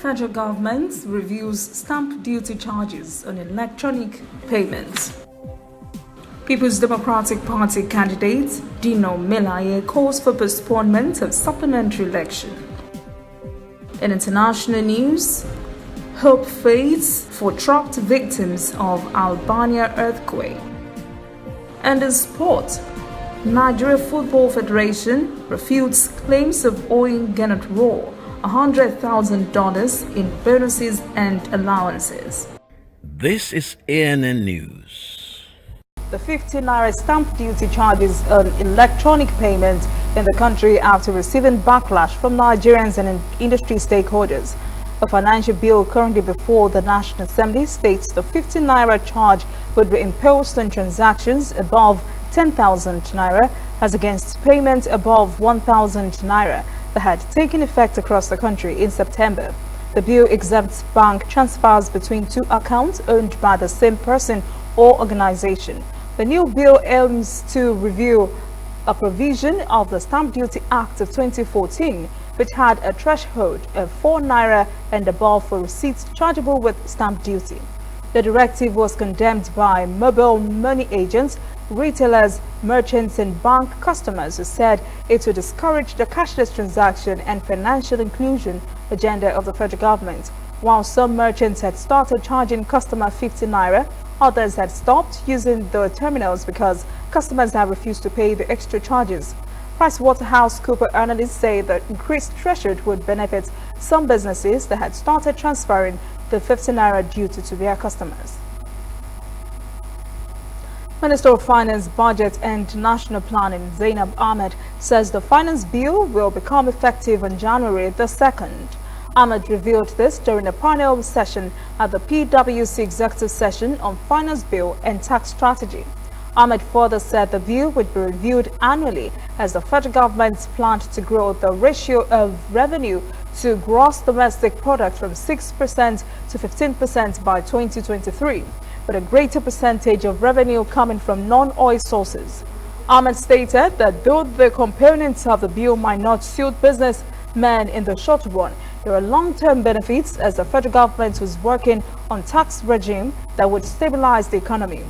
Federal government reviews stamp duty charges on electronic payments. People's Democratic Party candidate Dino Melaye calls for postponement of supplementary election. In international news, hope fades for trapped victims of Albania earthquake. And in sport, Nigeria Football Federation refutes claims of owing Gennett Raw $100,000 in bonuses and allowances. This is ANN News. The 50 naira stamp duty charges on electronic payment in the country after receiving backlash from Nigerians and industry stakeholders. A financial bill currently before the National Assembly states the 50 naira charge would be imposed on transactions above 10,000 naira as against payment above 1,000 naira that had taken effect across the country in September. The bill exempts bank transfers between two accounts owned by the same person or organization. The new bill aims to review a provision of the Stamp Duty Act of 2014, which had a threshold of 4 naira and above for receipts chargeable with stamp duty. The directive was condemned by mobile money agents, retailers, merchants and bank customers who said it would discourage the cashless transaction and financial inclusion agenda of the federal government. While some merchants had started charging customers 50 naira, others had stopped using the terminals because customers have refused to pay the extra charges. PricewaterhouseCoopers analysts say the increased threshold would benefit some businesses that had started transferring the 50 naira duty to their customers. Minister of Finance, Budget and National Planning Zainab Ahmed says the finance bill will become effective on January the 2nd. Ahmed revealed this during a panel session at the PwC Executive Session on Finance Bill and Tax Strategy. Ahmed further said the bill would be reviewed annually as the federal government planned to grow the ratio of revenue to gross domestic product from 6% to 15% by 2023, with a greater percentage of revenue coming from non-oil sources. Ahmed stated that though the components of the bill might not suit businessmen in the short run, there are long-term benefits as the federal government was working on tax regime that would stabilize the economy.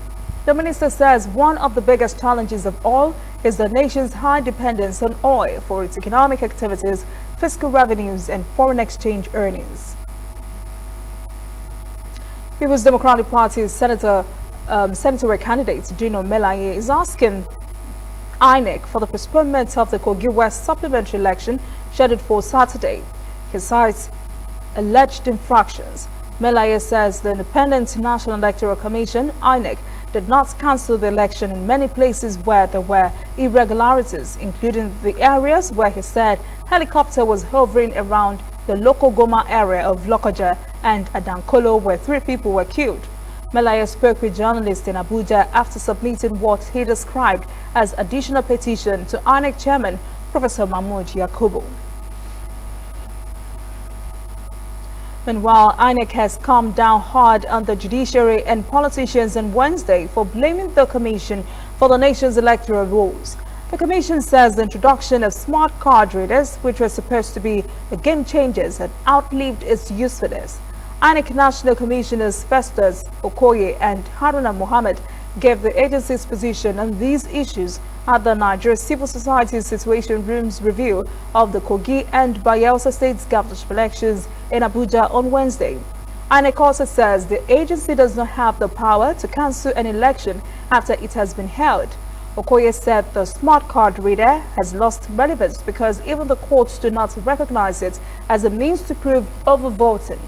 The minister says one of the biggest challenges of all is the nation's high dependence on oil for its economic activities, fiscal revenues, and foreign exchange earnings. People's Democratic Party's senatorial candidate Dino Melaye is asking INEC for the postponement of the Kogi West supplementary election scheduled for Saturday. He cites alleged infractions. Melaye says the Independent National Electoral Commission, INEC, did not cancel the election in many places where there were irregularities, including the areas where he said helicopter was hovering around the local Goma area of Lokoja and Adankolo, where 3 people were killed. Melaye spoke with journalists in Abuja after submitting what he described as additional petition to INEC Chairman Professor Mahmoud Yakubu. Meanwhile, INEC has come down hard on the judiciary and politicians on Wednesday for blaming the Commission for the nation's electoral rules. The Commission says the introduction of smart card readers, which were supposed to be the game changers, had outlived its usefulness. INEC National Commissioners Festus Okoye and Haruna Mohammed gave the agency's position on these issues at the Nigeria Civil Society Situation Rooms review of the Kogi and Bayelsa States governorship elections in Abuja on Wednesday. INEC also says the agency does not have the power to cancel an election after it has been held. Okoye said the smart card reader has lost relevance because even the courts do not recognize it as a means to prove overvoting.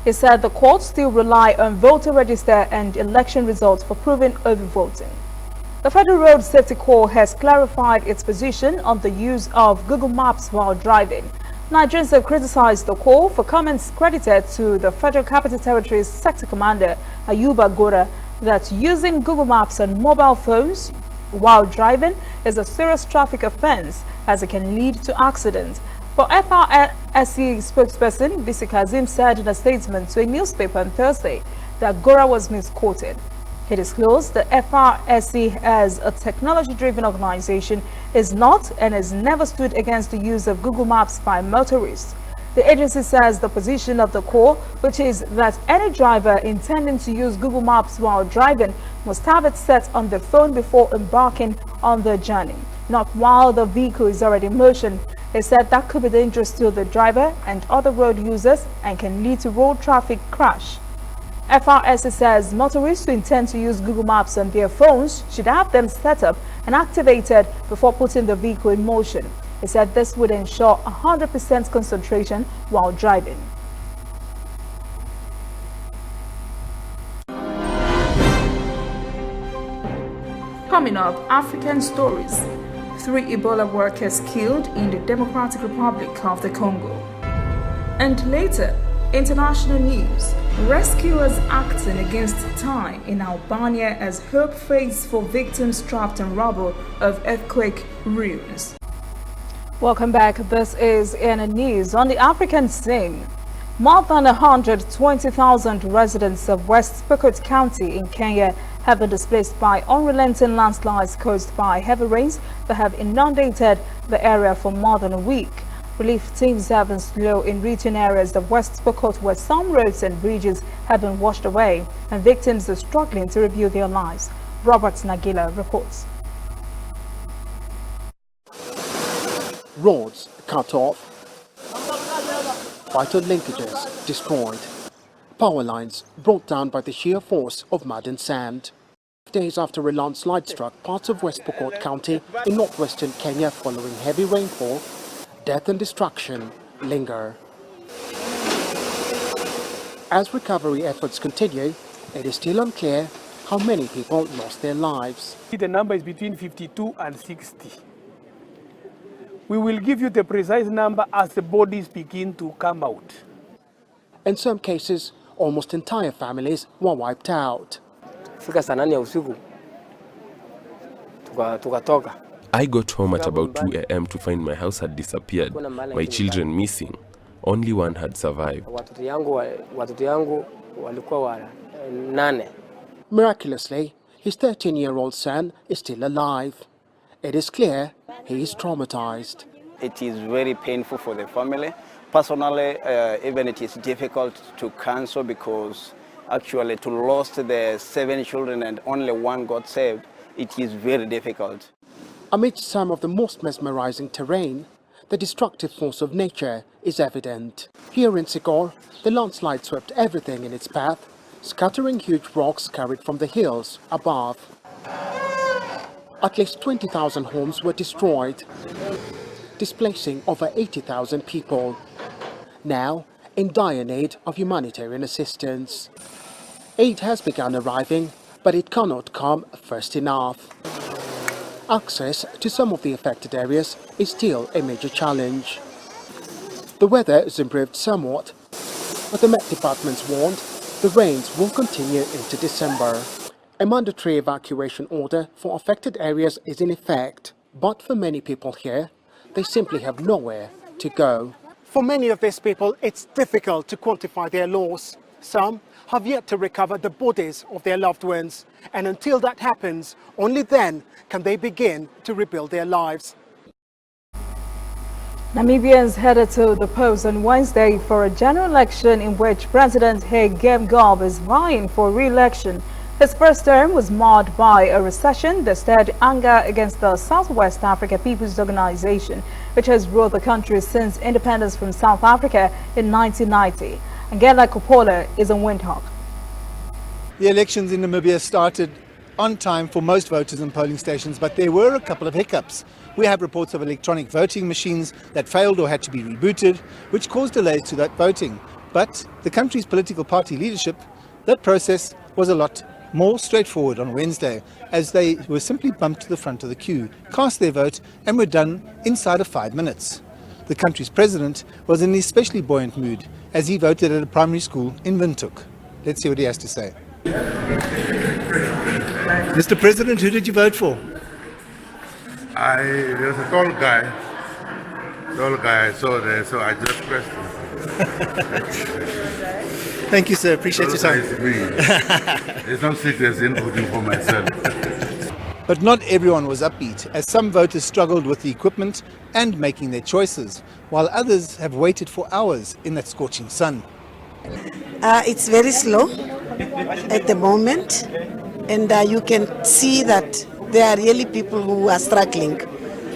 He said the courts still rely on voter register and election results for proving overvoting. The Federal Road Safety Corps has clarified its position on the use of Google Maps while driving. Nigerians have criticized the Corps for comments credited to the Federal Capital Territory's Sector Commander Ayuba Gora that using Google Maps on mobile phones while driving is a serious traffic offense as it can lead to accidents. But FRSC spokesperson Bisi Kazim said in a statement to a newspaper on Thursday that Gora was misquoted. He disclosed that FRSC, as a technology-driven organization, is not and has never stood against the use of Google Maps by motorists. The agency says the position of the Corps, which is that any driver intending to use Google Maps while driving must have it set on the phone before embarking on the journey, not while the vehicle is already in motion. It said that could be dangerous to the driver and other road users and can lead to road traffic crash. FRSC says motorists who intend to use Google Maps on their phones should have them set up and activated before putting the vehicle in motion. It said this would ensure 100% concentration while driving. Coming up, African stories. 3 Ebola workers killed in the Democratic Republic of the Congo. And later, international news. Rescuers acting against time in Albania as hope fades for victims trapped in rubble of earthquake ruins. Welcome back. This is CNN News. On the African scene, more than 120,000 residents of West Pokot County in Kenya have been displaced by unrelenting landslides caused by heavy rains that have inundated the area for more than a week. Relief teams have been slow in reaching areas of West Pokot where some roads and bridges have been washed away and victims are struggling to rebuild their lives. Robert Nagila reports. Roads cut off, vital linkages destroyed, power lines brought down by the sheer force of mud and sand. Days after a landslide struck parts of West Pokot County in northwestern Kenya following heavy rainfall, death and destruction linger. As recovery efforts continue, it is still unclear how many people lost their lives. The number is between 52 and 60. We will give you the precise number as the bodies begin to come out. In some cases, almost entire families were wiped out. I got home at about 2 a.m. to find my house had disappeared, my children missing. Only one had survived. Miraculously, his 13-year-old son is still alive. It is clear he is traumatized. It is very painful for the family. Personally, even it is difficult to cancel because actually to lose the 7 children and only one got saved, it is very difficult. Amidst some of the most mesmerizing terrain, the destructive force of nature is evident. Here in Sigor, the landslide swept everything in its path, scattering huge rocks carried from the hills above. At least 20,000 homes were destroyed, displacing over 80,000 people. Now, in dire need of humanitarian assistance. Aid has begun arriving, but it cannot come fast enough. Access to some of the affected areas is still a major challenge. The weather has improved somewhat, but the Met Department's warned the rains will continue into December. A mandatory evacuation order for affected areas is in effect, but for many people here, they simply have nowhere to go. For many of these people, it's difficult to quantify their loss. Some have yet to recover the bodies of their loved ones, and until that happens, only then can they begin to rebuild their lives. Namibians headed to the polls on Wednesday for a general election in which President Hage Geingob is vying for re-election. His first term was marred by a recession that stirred anger against the Southwest Africa People's Organization, which has ruled the country since independence from South Africa in 1990. Angela Coppola is on Windhoek. The elections in Namibia started on time for most voters and polling stations, but there were a couple of hiccups. We have reports of electronic voting machines that failed or had to be rebooted, which caused delays to that voting. But the country's political party leadership, that process was a lot more straightforward on Wednesday, as they were simply bumped to the front of the queue, cast their vote, and were done inside of 5 minutes. The country's president was in an especially buoyant mood as he voted at a primary school in Windhoek. Let's see what he has to say. Mr. President, who did you vote for? There's a tall guy I saw there, so I just pressed him. Thank you, sir. Appreciate your time. There's no secrets in voting for myself. But not everyone was upbeat, as some voters struggled with the equipment and making their choices, while others have waited for hours in that scorching sun. It's very slow at the moment, and you can see that there are really people who are struggling.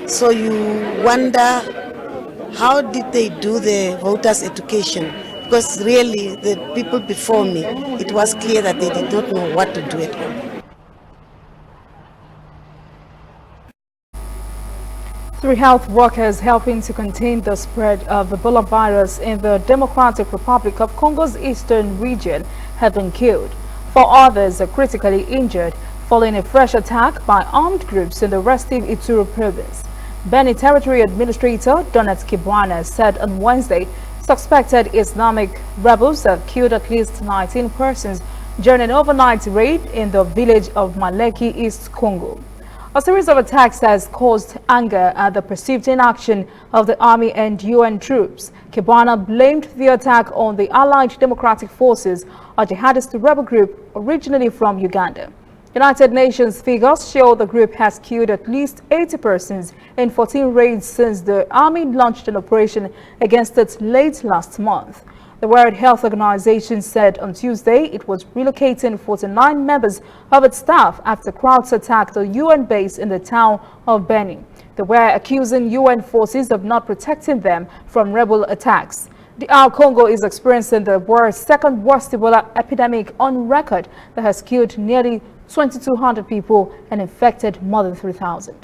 So you wonder, how did they do the voters' education? Because really, the people before me, it was clear that they did not know what to do at all. 3 health workers helping to contain the spread of Ebola virus in the Democratic Republic of Congo's eastern region have been killed. 4 others are critically injured following a fresh attack by armed groups in the restive Ituri province. Beni Territory Administrator Donat Kibwana said on Wednesday suspected Islamic rebels have killed at least 19 persons during an overnight raid in the village of Maleki, East Congo. A series of attacks has caused anger at the perceived inaction of the army and UN troops. Kibwana blamed the attack on the Allied Democratic Forces, a jihadist rebel group originally from Uganda. United Nations figures show the group has killed at least 80 persons in 14 raids since the army launched an operation against it late last month. The World Health Organization said on Tuesday it was relocating 49 members of its staff after crowds attacked a UN base in the town of Beni. They were accusing UN forces of not protecting them from rebel attacks. The Congo is experiencing the world's second worst Ebola epidemic on record that has killed nearly 2,200 people and infected more than 3,000.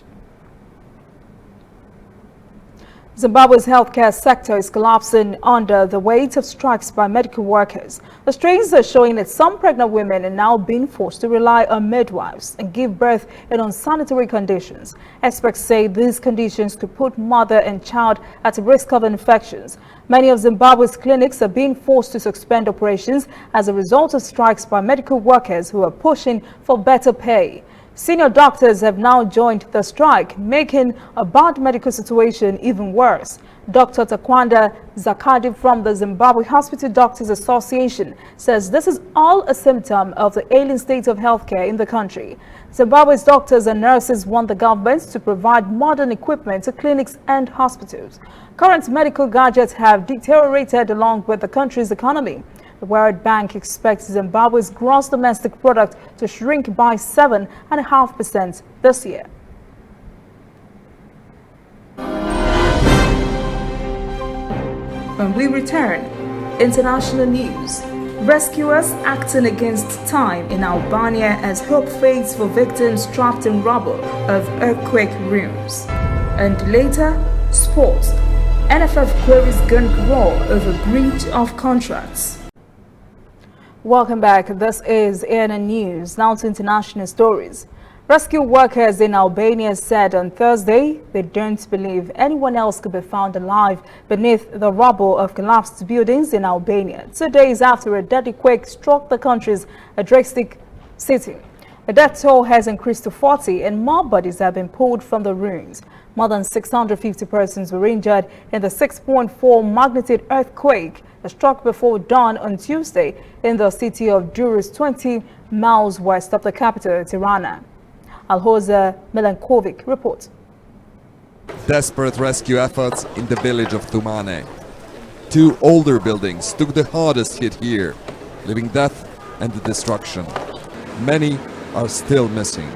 Zimbabwe's healthcare sector is collapsing under the weight of strikes by medical workers. The strains are showing that some pregnant women are now being forced to rely on midwives and give birth in unsanitary conditions. Experts say these conditions could put mother and child at risk of infections. Many of Zimbabwe's clinics are being forced to suspend operations as a result of strikes by medical workers who are pushing for better pay. Senior doctors have now joined the strike, making a bad medical situation even worse. Dr. Takwanda Zakadi from the Zimbabwe Hospital Doctors Association says this is all a symptom of the ailing state of healthcare in the country. Zimbabwe's doctors and nurses want the government to provide modern equipment to clinics and hospitals. Current medical gadgets have deteriorated along with the country's economy. The World Bank expects Zimbabwe's gross domestic product to shrink by 7.5% this year. When we return, international news. Rescuers acting against time in Albania as hope fades for victims trapped in rubble of earthquake ruins. And later, sports. NFF queries gun war over breach of contracts. Welcome back. This is ANN News. Now to international stories. Rescue workers in Albania said on Thursday they don't believe anyone else could be found alive beneath the rubble of collapsed buildings in Albania, 2 days after a deadly quake struck the country's Adriatic city. The death toll has increased to 40 and more bodies have been pulled from the ruins. More than 650 persons were injured in the 6.4 magnitude earthquake that struck before dawn on Tuesday in the city of Durrës, 20 miles west of the capital, Tirana. Alhoza Milankovic reports. Desperate rescue efforts in the village of Thumane. 2 older buildings took the hardest hit here, leaving death and destruction. Many are still missing.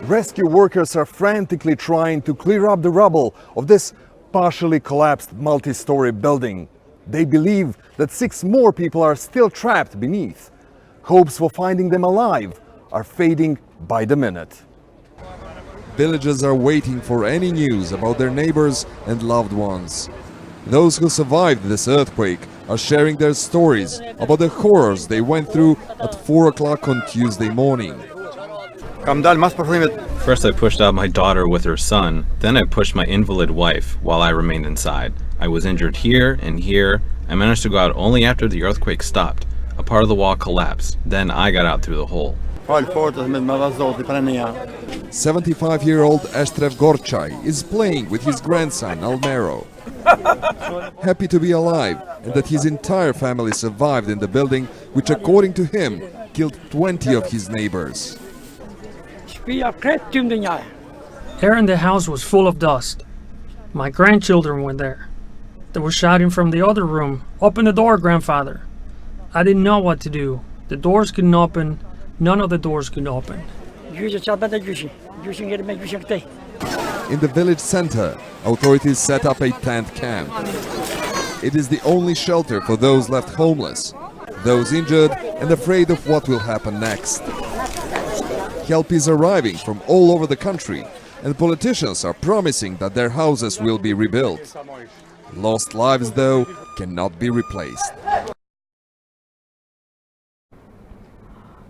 Rescue workers are frantically trying to clear up the rubble of this partially collapsed multi-story building. They believe that 6 more people are still trapped beneath. Hopes for finding them alive are fading by the minute. Villagers are waiting for any news about their neighbors and loved ones. Those who survived this earthquake are sharing their stories about the horrors they went through at 4 o'clock on Tuesday morning. First I pushed out my daughter with her son, then I pushed my invalid wife while I remained inside. I was injured here and here. I managed to go out only after the earthquake stopped. A part of the wall collapsed, then I got out through the hole. 75-year-old Estrev Gorchai is playing with his grandson Almero. Happy to be alive and that his entire family survived in the building, which according to him killed 20 of his neighbors. Air in the house was full of dust. My grandchildren were there. They were shouting from the other room, "Open the door, grandfather." I didn't know what to do. The doors couldn't open. None of the doors could open. In the village center, authorities set up a tent camp. It is the only shelter for those left homeless, those injured and afraid of what will happen next. Help is arriving from all over the country, and politicians are promising that their houses will be rebuilt. Lost lives, though, cannot be replaced.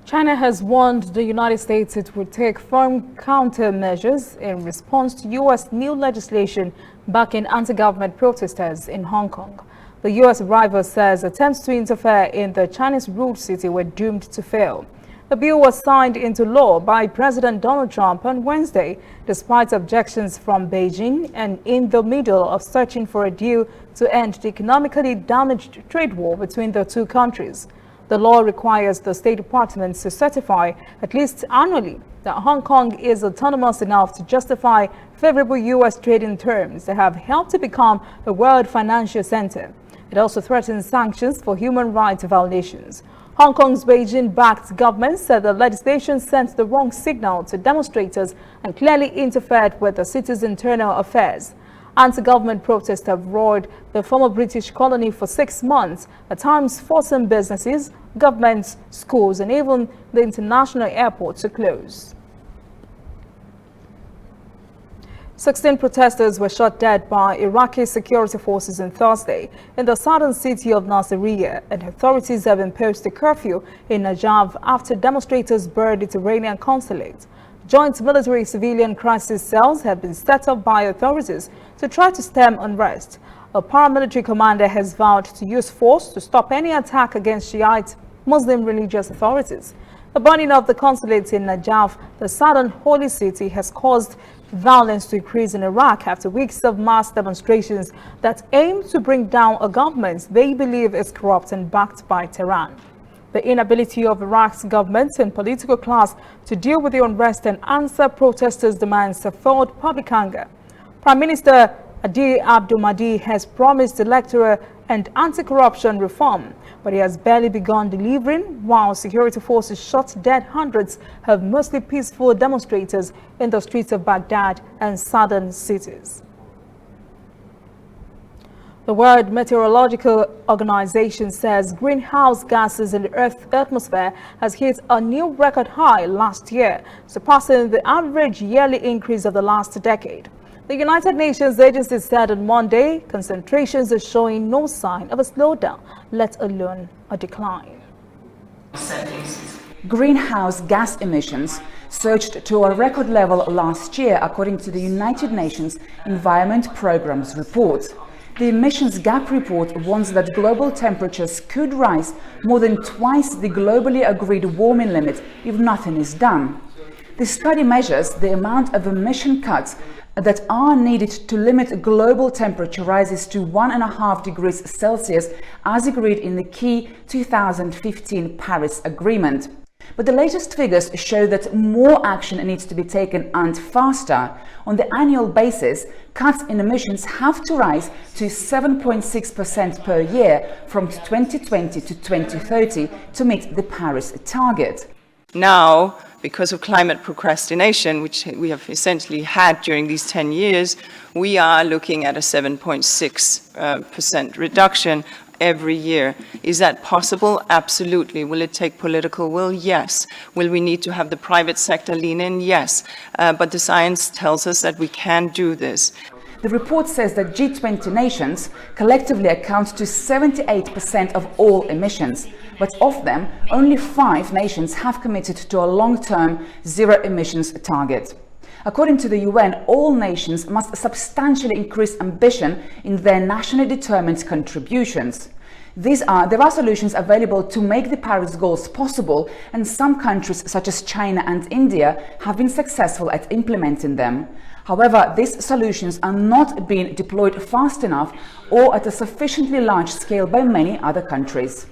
China has warned the United States it would take firm countermeasures in response to U.S. new legislation backing anti-government protesters in Hong Kong. The U.S. rival says attempts to interfere in the Chinese-ruled city were doomed to fail. The bill was signed into law by President Donald Trump on Wednesday, despite objections from Beijing, and in the middle of searching for a deal to end the economically damaged trade war between the two countries. The law requires the State Department to certify, at least annually, that Hong Kong is autonomous enough to justify favorable U.S. trading terms that have helped it become a world financial center. It also threatens sanctions for human rights violations. Hong Kong's Beijing-backed government said the legislation sent the wrong signal to demonstrators and clearly interfered with the city's internal affairs. Anti-government protests have roiled the former British colony for 6 months, at times forcing businesses, governments, schools, and even the international airport to close. 16 protesters were shot dead by Iraqi security forces on Thursday in the southern city of Nasiriyah, and authorities have imposed a curfew in Najaf after demonstrators burned its Iranian consulate. Joint military-civilian crisis cells have been set up by authorities to try to stem unrest. A paramilitary commander has vowed to use force to stop any attack against Shiite Muslim religious authorities. The burning of the consulate in Najaf, the southern holy city, has caused violence to increase in Iraq after weeks of mass demonstrations that aim to bring down a government they believe is corrupt and backed by Tehran. The inability of Iraq's government and political class to deal with the unrest and answer protesters' demands have fueled public anger. Prime Minister Adi Abdul Mahdi has promised electoral and anti-corruption reform, but he has barely begun delivering, while security forces shot dead hundreds of mostly peaceful demonstrators in the streets of Baghdad and southern cities. The World Meteorological Organization says greenhouse gases in the Earth's atmosphere has hit a new record high last year, surpassing the average yearly increase of the last decade. The United Nations agency said on Monday concentrations are showing no sign of a slowdown, let alone a decline. Greenhouse gas emissions surged to a record level last year, according to the United Nations Environment Programme's report. The Emissions Gap report warns that global temperatures could rise more than twice the globally agreed warming limit if nothing is done. The study measures the amount of emission cuts that are needed to limit global temperature rises to 1.5 degrees Celsius as agreed in the key 2015 Paris Agreement. But the latest figures show that more action needs to be taken and faster. On the annual basis, cuts in emissions have to rise to 7.6% per year from 2020 to 2030 to meet the Paris target. Now, because of climate procrastination, which we have essentially had during these 10 years, we are looking at a 7.6% reduction every year. Is that possible? Absolutely. Will it take political will? Yes. Will we need to have the private sector lean in? Yes. But the science tells us that we can do this. The report says that G20 nations collectively account to 78% of all emissions, but of them, only 5 nations have committed to a long-term zero emissions target. According to the UN, all nations must substantially increase ambition in their nationally determined contributions. There are solutions available to make the Paris goals possible, and some countries such as China and India have been successful at implementing them. However, these solutions are not being deployed fast enough or at a sufficiently large scale by many other countries.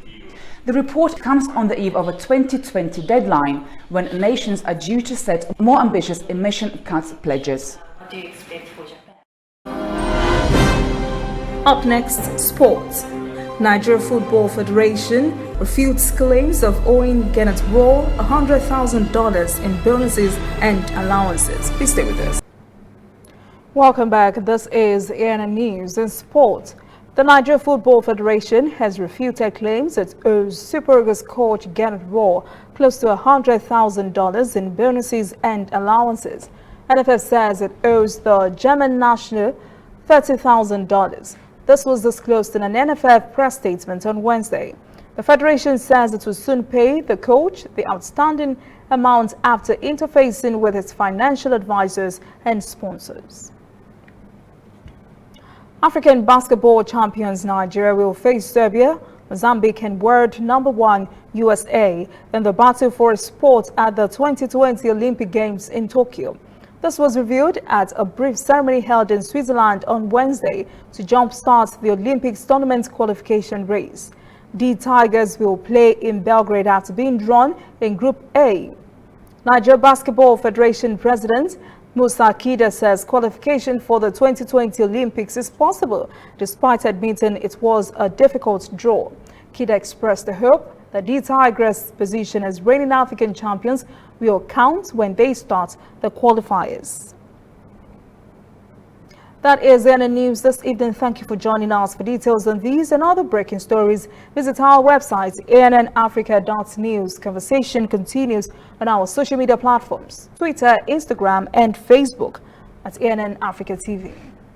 The report comes on the eve of a 2020 deadline when nations are due to set more ambitious emission cuts pledges. Up next, sports. Nigeria Football Federation refutes claims of owing Gannett Raw $100,000 in bonuses and allowances. Please stay with us. Welcome back. This is ANN News in Sport. The Nigeria Football Federation has refuted claims it owes Super Eagles coach Gannett Raw close to $100,000 in bonuses and allowances. NFF says it owes the German national $30,000. This was disclosed in an NFF press statement on Wednesday. The Federation says it will soon pay the coach the outstanding amount after interfacing with its financial advisors and sponsors. African basketball champions Nigeria will face Serbia, Mozambique and world #1 USA in the battle for a spot at the 2020 Olympic Games in Tokyo. This was revealed at a brief ceremony held in Switzerland on Wednesday to jumpstart the Olympics tournament qualification race. The Tigers will play in Belgrade after being drawn in Group A. Nigeria Basketball Federation President Musa Kida says qualification for the 2020 Olympics is possible, despite admitting it was a difficult draw. Kida expressed the hope that the Tigers' position as reigning African champions will count when they start the qualifiers. That is ANN News this evening. Thank you for joining us. For details on these and other breaking stories, visit our website, annafrica.news. Conversation continues on our social media platforms, Twitter, Instagram, and Facebook at ANN Africa TV.